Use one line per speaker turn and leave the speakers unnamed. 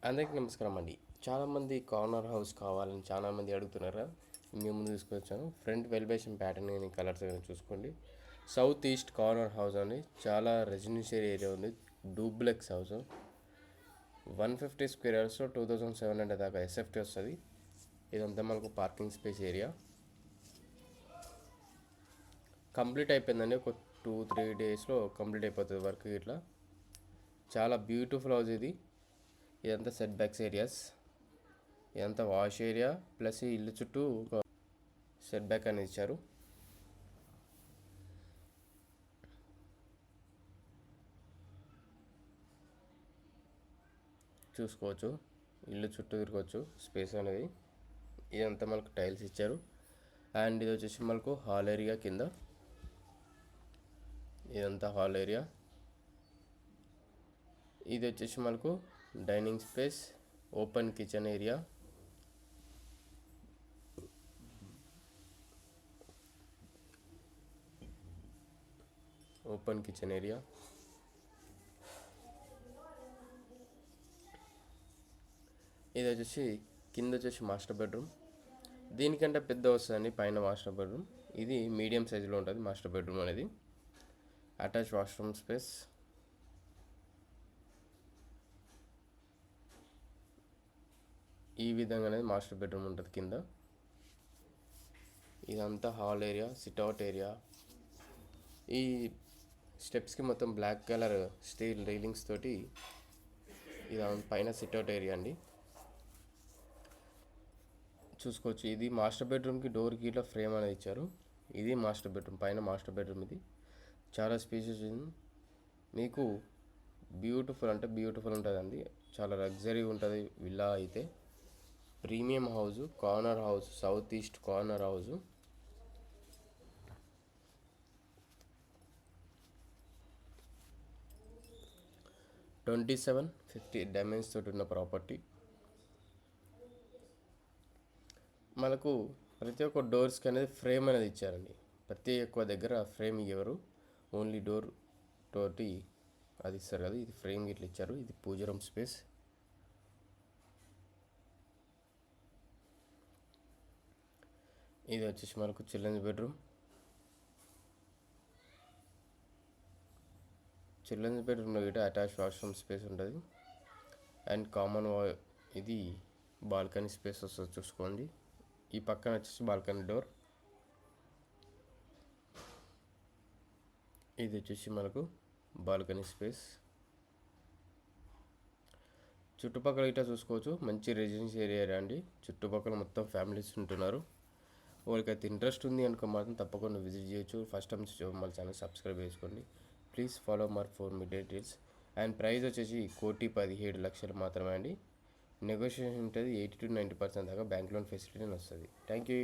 అందరికీ నమస్కారం అండి. చాలామంది కార్నర్ హౌస్ కావాలని చాలామంది అడుగుతున్నారు కదా. మేము ముందు తీసుకొచ్చాను. ఫ్రంట్ వెలివేషన్ ప్యాటర్న్ అని కలర్స్ కానీ చూసుకోండి. సౌత్ ఈస్ట్ కార్నర్ హౌస్ అని చాలా రెసిడెన్షియల్ ఏరియా ఉంది. డూప్లెక్స్ హౌస్ 150 స్క్వేర్ యార్డ్స్లో 2700 దాకా ఎస్ఎఫ్టీ వస్తుంది. ఇదంతా మనకు పార్కింగ్ స్పేస్ ఏరియా. కంప్లీట్ అయిపోయిందండి. ఒక 2-3 డేస్లో కంప్లీట్ అయిపోతుంది వర్క్. ఇట్లా చాలా బ్యూటిఫుల్ హౌస్ ఇది. ఇదంతా సెట్ బ్యాక్స్ ఏరియాస్, ఇదంతా వాష్ ఏరియా ప్లస్ ఈ ఇల్లు చుట్టూ ఒక సెట్ బ్యాక్ అనేది ఇచ్చారు. చూసుకోవచ్చు, ఇల్లు చుట్టూ తిరగవచ్చు స్పేస్ అనేది. ఇదంతా మనకు టైల్స్ ఇచ్చారు. అండ్ ఇది వచ్చేసి మనకు హాల్ ఏరియా కింద. ఇదంతా హాల్ ఏరియా. ఇది వచ్చేసి మనకు dining space, open kitchen area. Open kitchen area. ఇది వచ్చేసి కింద వచ్చేసి మాస్టర్ బెడ్రూమ్. దీనికంటే పెద్ద వస్తుందండి పైన మాస్టర్ బెడ్రూమ్. ఇది మీడియం సైజులో ఉంటుంది మాస్టర్ బెడ్రూమ్ అనేది. Attach washroom space. ఈ విధంగా అనేది మాస్టర్ బెడ్రూమ్ ఉంటుంది కింద. ఇదంతా హాల్ ఏరియా, సిట్అవుట్ ఏరియా. ఈ స్టెప్స్కి మొత్తం బ్లాక్ కలర్ స్టీల్ రైలింగ్స్ తోటి ఇది పైన సిట్అవుట్ ఏరియా అండి. చూసుకోవచ్చు, ఇది మాస్టర్ బెడ్రూమ్కి డోర్కి ఇట్లా ఫ్రేమ్ అనేది ఇచ్చారు. ఇది మాస్టర్ బెడ్రూమ్, పైన మాస్టర్ బెడ్రూమ్. ఇది చాలా స్పేషియస్. మీకు బ్యూటిఫుల్ అంటే బ్యూటిఫుల్ ఉంటుందండి. చాలా లగ్జరీ ఉంటుంది విల్లా అయితే. Premium house, corner house, south east corner house. $2750 డైమెన్స్ తోటి ఉన్న ప్రాపర్టీ. మనకు ప్రతి ఒక్క డోర్స్కి అనేది ఫ్రేమ్ అనేది ఇచ్చారండి. ప్రతి ఒక్క దగ్గర ఫ్రేమ్ ఇవ్వరు, ఓన్లీ డోర్ తోటి అది ఇస్తారు కదా. ఇది ఫ్రేమ్ ఇట్లా ఇచ్చారు. ఇది పూజ రూమ్ స్పేస్. ఇది వచ్చేసి మనకు చిల్డ్రన్స్ బెడ్రూమ్. చిల్డ్రన్స్ బెడ్రూమ్లో ఇటు అటాచ్ వాష్రూమ్ స్పేస్ ఉంటుంది. అండ్ కామన్ ఇది బాల్కనీ స్పేస్ వస్తుంది చూసుకోండి. ఈ పక్కన వచ్చేసి బాల్కనీ డోర్. ఇది వచ్చేసి మనకు బాల్కనీ స్పేస్. చుట్టుపక్కల ఇట్లా చూసుకోవచ్చు, మంచి రెసిడెన్షియల్ ఏరియా అండి. చుట్టుపక్కల మొత్తం ఫ్యామిలీస్ ఉంటున్నారు. వాళ్ళకైతే ఇంట్రెస్ట్ ఉంది అనుకో మాత్రం తప్పకుండా విజిట్ చేయొచ్చు. ఫస్ట్ టైం మన ఛానల్ సబ్స్క్రైబ్ చేసుకోండి. Please follow for me details. And price వచ్చేసి 1,17,00,000 మాత్రమే అండి. నెగోషియేషన్ ఉంటుంది. 80 to 90% దాకా బ్యాంక్ లోన్ ఫెసిలిటీ వస్తుంది. Thank you.